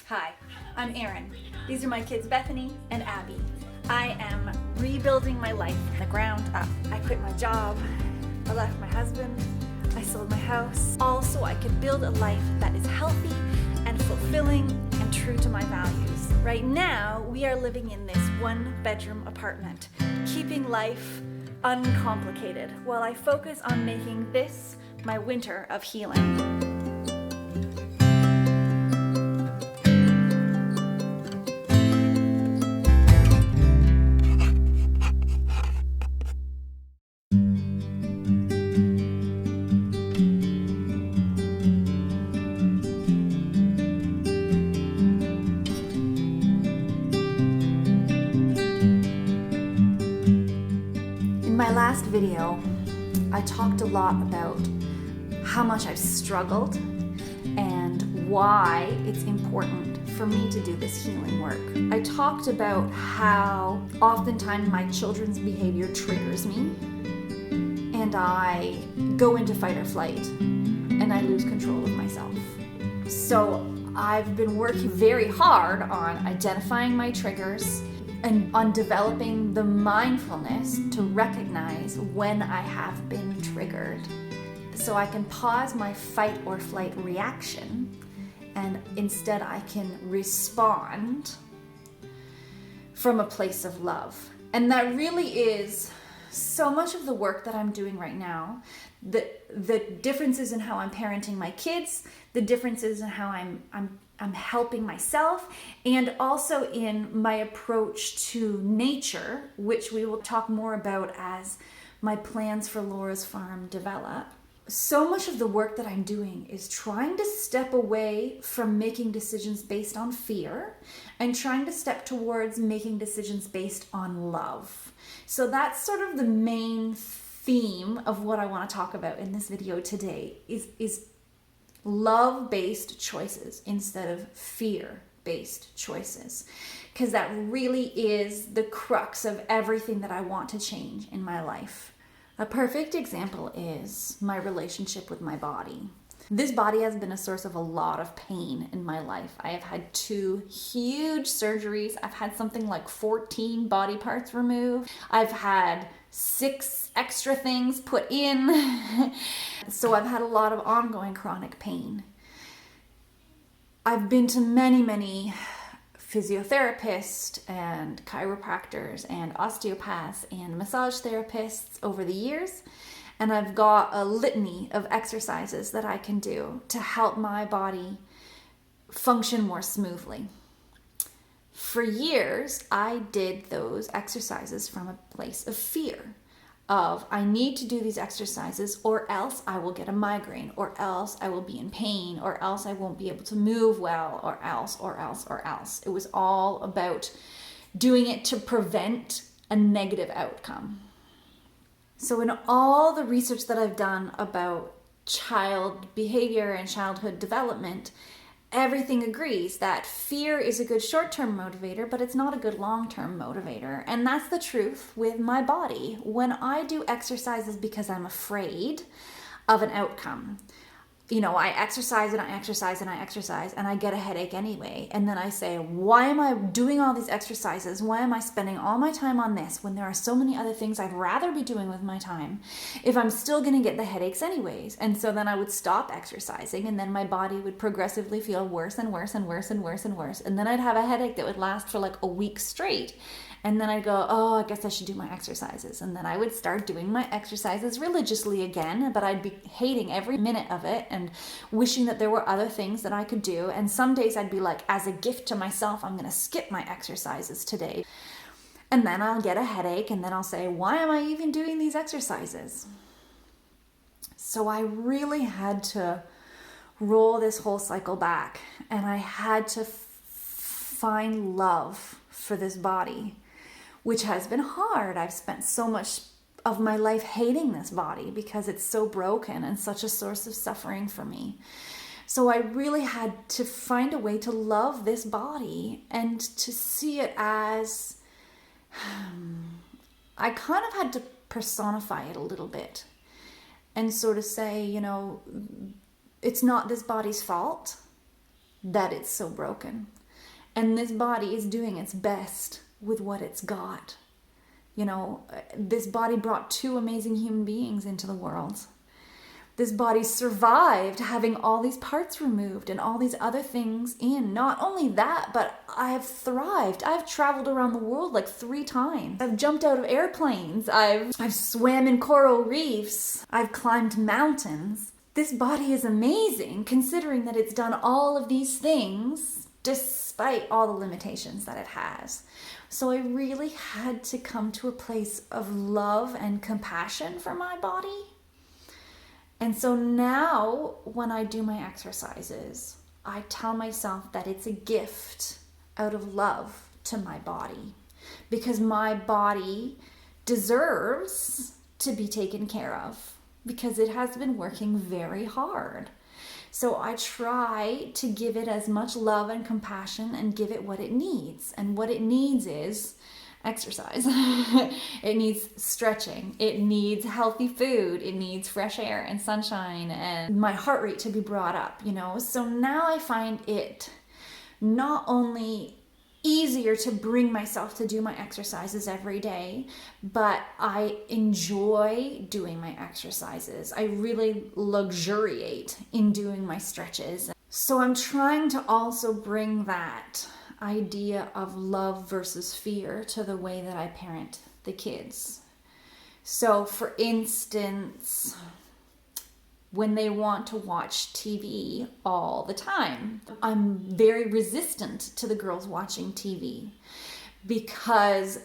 Hi, I'm Erin. These are my kids Bethany and Abby. I am rebuilding my life from the ground up. I quit my job, I left my husband, I sold my house, all so I could build a life that is healthy and fulfilling and true to my values. Right now, we are living in this one-bedroom apartment, keeping life uncomplicated while I focus on making this my winter of healing. In my last video, I talked a lot about how much I've struggled and why it's important for me to do this healing work. I talked about how oftentimes my children's behavior triggers me and I go into fight or flight and I lose control of myself. So I've been working very hard on identifying my triggers and on developing the mindfulness to recognize when I have been triggered, so I can pause my fight or flight reaction and instead I can respond from a place of love. And that really is so much of the work that I'm doing right now. The differences in how I'm parenting my kids, the differences in how I'm helping myself, and also in my approach to nature, which we will talk more about as my plans for Laura's farm develop. So much of the work that I'm doing is trying to step away from making decisions based on fear and trying to step towards making decisions based on love. So that's sort of the main theme of what I want to talk about in this video today is love-based choices instead of fear-based choices, because that really is the crux of everything that I want to change in my life. A perfect example is my relationship with my body. This body has been a source of a lot of pain in my life. I have had 2 huge surgeries. I've had something like 14 body parts removed. I've had 6 extra things put in. So I've had a lot of ongoing chronic pain. I've been to many physiotherapists and chiropractors and osteopaths and massage therapists over the years. And I've got a litany of exercises that I can do to help my body function more smoothly. For years, I did those exercises from a place of fear. Of I need to do these exercises or else I will get a migraine, or else I will be in pain, or else I won't be able to move well, or else. It was all about doing it to prevent a negative outcome. So in all the research that I've done about child behavior and childhood development, everything agrees that fear is a good short-term motivator, but it's not a good long-term motivator. And that's the truth with my body. When I do exercises because I'm afraid of an outcome, I exercise and I get a headache anyway. And then I say, why am I doing all these exercises? Why am I spending all my time on this when there are so many other things I'd rather be doing with my time if I'm still going to get the headaches anyways? And so then I would stop exercising and then my body would progressively feel worse and worse and worse and worse and worse. And then I'd have a headache that would last for like a week straight. And then I'd go, I guess I should do my exercises. And then I would start doing my exercises religiously again, but I'd be hating every minute of it and wishing that there were other things that I could do. And some days I'd be like, as a gift to myself, I'm going to skip my exercises today. And then I'll get a headache and then I'll say, why am I even doing these exercises? So I really had to roll this whole cycle back and I had to find love for this body, which has been hard. I've spent so much of my life hating this body because it's so broken and such a source of suffering for me. So I really had to find a way to love this body and to see it as, I kind of had to personify it a little bit and sort of say, it's not this body's fault. that it's so broken. And this body is doing its best with what it's got. You know, this body brought 2 amazing human beings into the world. This body survived having all these parts removed and all these other things in. Not only that, but I have thrived. I've traveled around the world like 3 times. I've jumped out of airplanes. I've swam in coral reefs. I've climbed mountains. This body is amazing considering that it's done all of these things despite all the limitations that it has. So I really had to come to a place of love and compassion for my body. And so now when I do my exercises, I tell myself that it's a gift out of love to my body, because my body deserves to be taken care of because it has been working very hard. So I try to give it as much love and compassion and give it what it needs. And what it needs is exercise. It needs stretching. It needs healthy food. It needs fresh air and sunshine and my heart rate to be brought up, you know. So now I find it not only easier to bring myself to do my exercises every day, but I enjoy doing my exercises. I really luxuriate in doing my stretches. So I'm trying to also bring that idea of love versus fear to the way that I parent the kids. So for instance, when they want to watch TV all the time, I'm very resistant to the girls watching TV because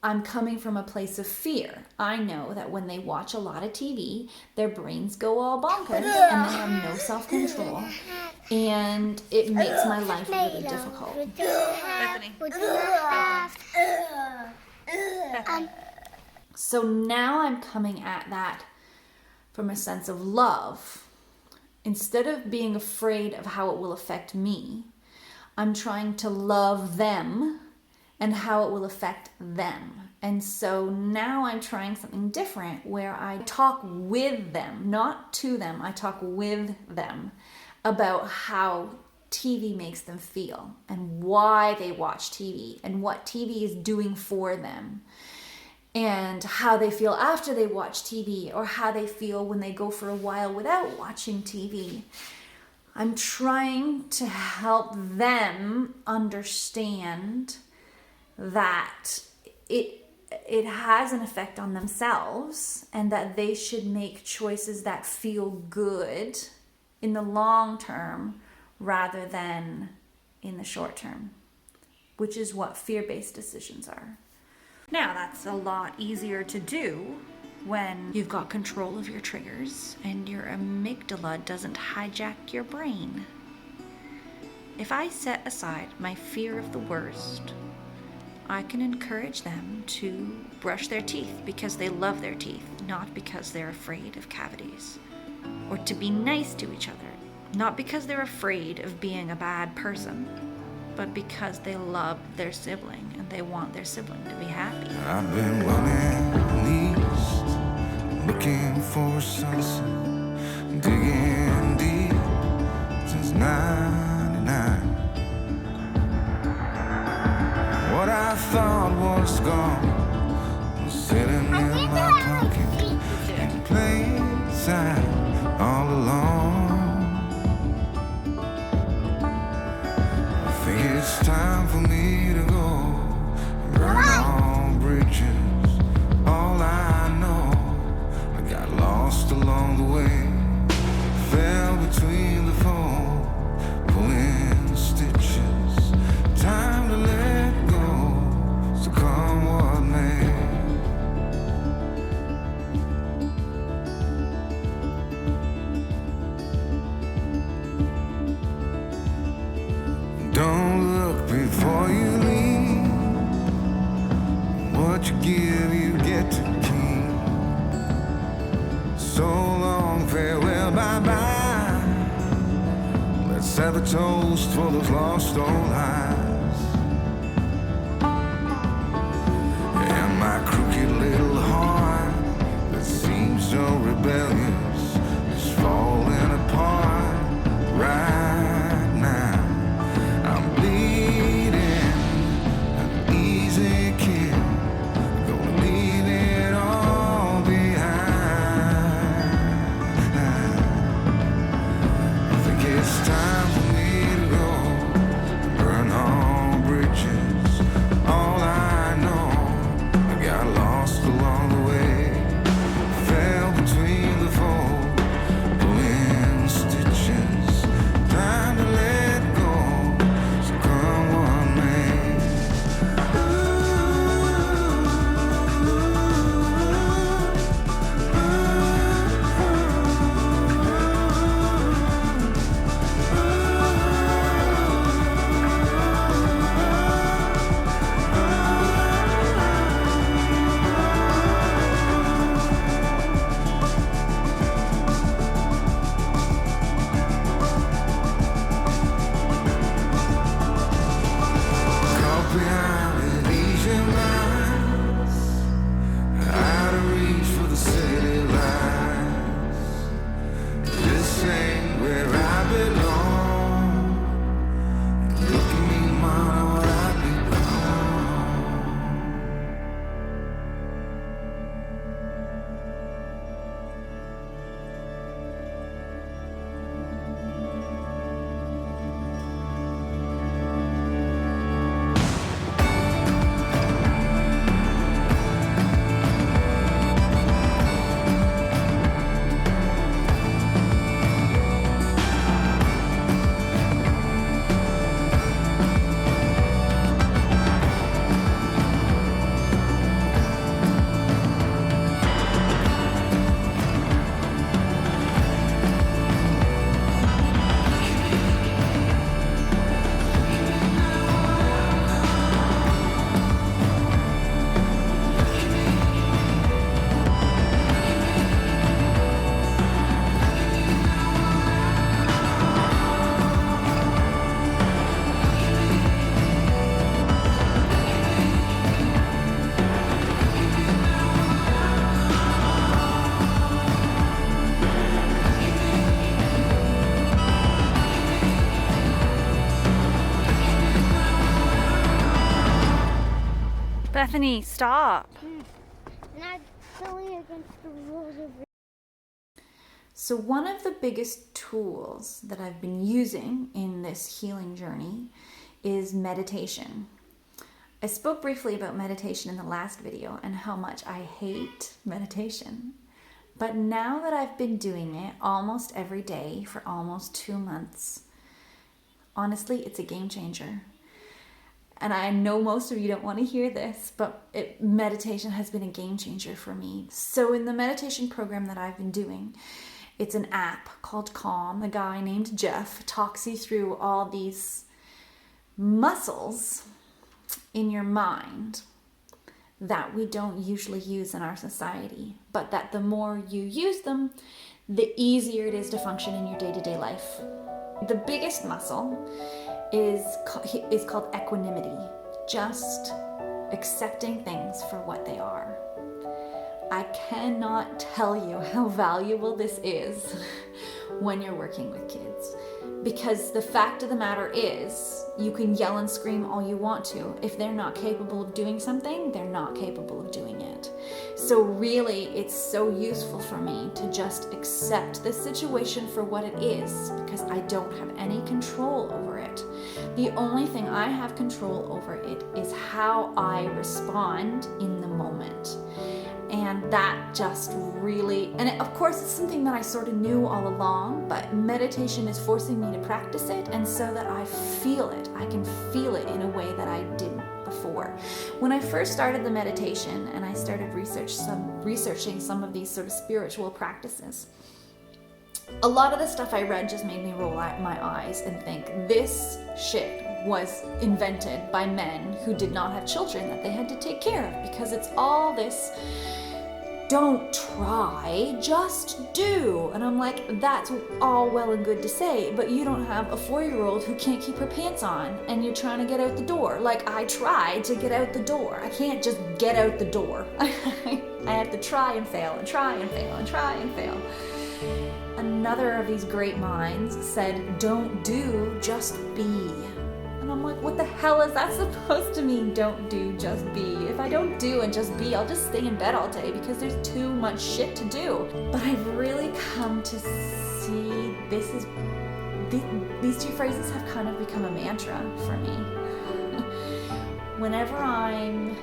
I'm coming from a place of fear. I know that when they watch a lot of TV, their brains go all bonkers and they have no self-control. And it makes my life really difficult. Bethany. So now I'm coming at that from a sense of love. Instead of being afraid of how it will affect me, I'm trying to love them and how it will affect them. And so now I'm trying something different where I talk with them, not to them, I talk with them about how TV makes them feel and why they watch TV and what TV is doing for them and how they feel after they watch TV or how they feel when they go for a while without watching TV. I'm trying to help them understand that it has an effect on themselves and that they should make choices that feel good in the long term rather than in the short term, which is what fear-based decisions are. Now, that's a lot easier to do when you've got control of your triggers and your amygdala doesn't hijack your brain. If I set aside my fear of the worst, I can encourage them to brush their teeth because they love their teeth, not because they're afraid of cavities. Or to be nice to each other, not because they're afraid of being a bad person, but because they love their sibling and they want their sibling to be happy. I've been running east, looking for a sunset, digging deep since '99. What I thought was gone was sitting in my pocket in plain sight all along. I think it's time for me to go, burn all bridges. All I know, I got lost along the way, fell between the foam, pulling stitches. Time to let go, so come what may. Don't look before you leave. What you give, you get to keep. So long, farewell, bye-bye. Let's have a toast for those lost old eyes. And my crooked little heart that seems so rebellious is falling apart right now. Stephanie, stop. And I'm going against the rules of. So one of the biggest tools that I've been using in this healing journey is meditation. I spoke briefly about meditation in the last video and how much I hate meditation. But now that I've been doing it almost every day for almost 2 months, honestly, it's a game changer. And I know most of you don't want to hear this, but meditation has been a game changer for me. So in the meditation program that I've been doing, it's an app called Calm. A guy named Jeff talks you through all these muscles in your mind that we don't usually use in our society, but that the more you use them, the easier it is to function in your day-to-day life. The biggest muscle is called equanimity, just accepting things for what they are. I cannot tell you how valuable this is when you're working with kids, because the fact of the matter is, you can yell and scream all you want to. If they're not capable of doing something, they're not capable of doing it. So really, it's so useful for me to just accept the situation for what it is, because I don't have any control over it. The only thing I have control over it is how I respond in the moment. And that just really, and of course it's something that I sort of knew all along, but meditation is forcing me to practice it, and so that I feel it. I can feel it in a way that I didn't before. When I first started the meditation and I started researching some of these sort of spiritual practices, a lot of the stuff I read just made me roll out my eyes and think, this shit was invented by men who did not have children that they had to take care of, because it's all this, don't try, just do. And I'm like, that's all well and good to say, but you don't have a 4-year-old who can't keep her pants on and you're trying to get out the door. Like, I tried to get out the door. I can't just get out the door. I have to try and fail and try and fail and try and fail. Another of these great minds said, don't do, just be. And I'm like, what the hell is that supposed to mean, don't do, just be? If I don't do and just be, I'll just stay in bed all day because there's too much shit to do. But I've really come to see these two phrases have kind of become a mantra for me. Whenever I'm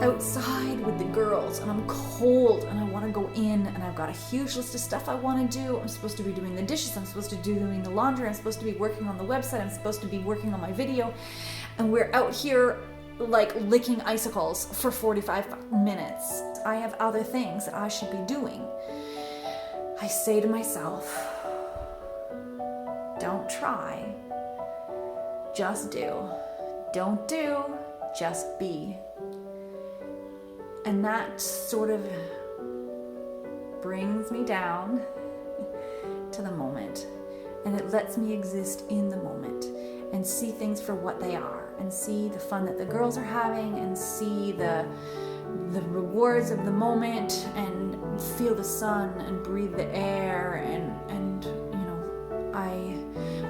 outside with the girls and I'm cold and I want to go in and I've got a huge list of stuff I want to do. I'm supposed to be doing the dishes, I'm supposed to be doing the laundry, I'm supposed to be working on the website, I'm supposed to be working on my video, and we're out here like licking icicles for 45 minutes. I have other things that I should be doing. I say to myself, don't try, just do. Don't do, just be. And that sort of brings me down to the moment. And it lets me exist in the moment and see things for what they are, and see the fun that the girls are having, and see the rewards of the moment, and feel the sun and breathe the air, and you know, I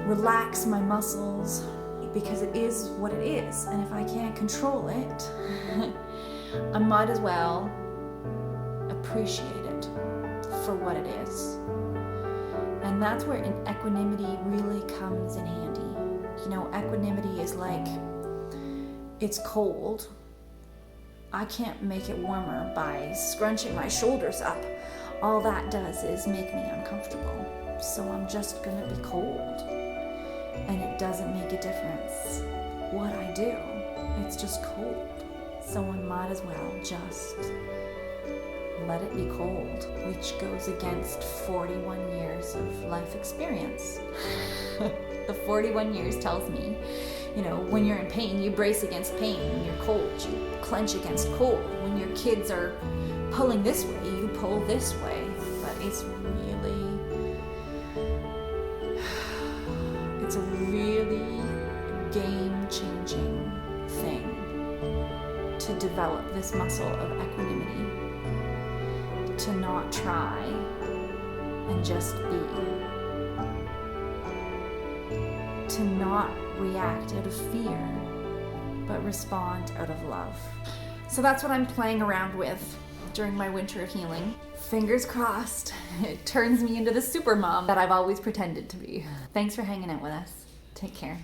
relax my muscles, because it is what it is. And if I can't control it, I might as well appreciate it for what it is. And that's where equanimity really comes in handy. You know, equanimity is like, it's cold. I can't make it warmer by scrunching my shoulders up. All that does is make me uncomfortable. So I'm just gonna be cold. And it doesn't make a difference what I do. It's just cold. So I might as well just let it be cold, which goes against 41 years of life experience. The 41 years tells me, you know, when you're in pain, you brace against pain. When you're cold, you clench against cold. When your kids are pulling this way, you pull this way. But it's a really game-changing thing to develop this muscle of equanimity, to not try and just be, to not react out of fear, but respond out of love. So that's what I'm playing around with during my winter of healing. Fingers crossed, it turns me into the super mom that I've always pretended to be. Thanks for hanging out with us. Take care.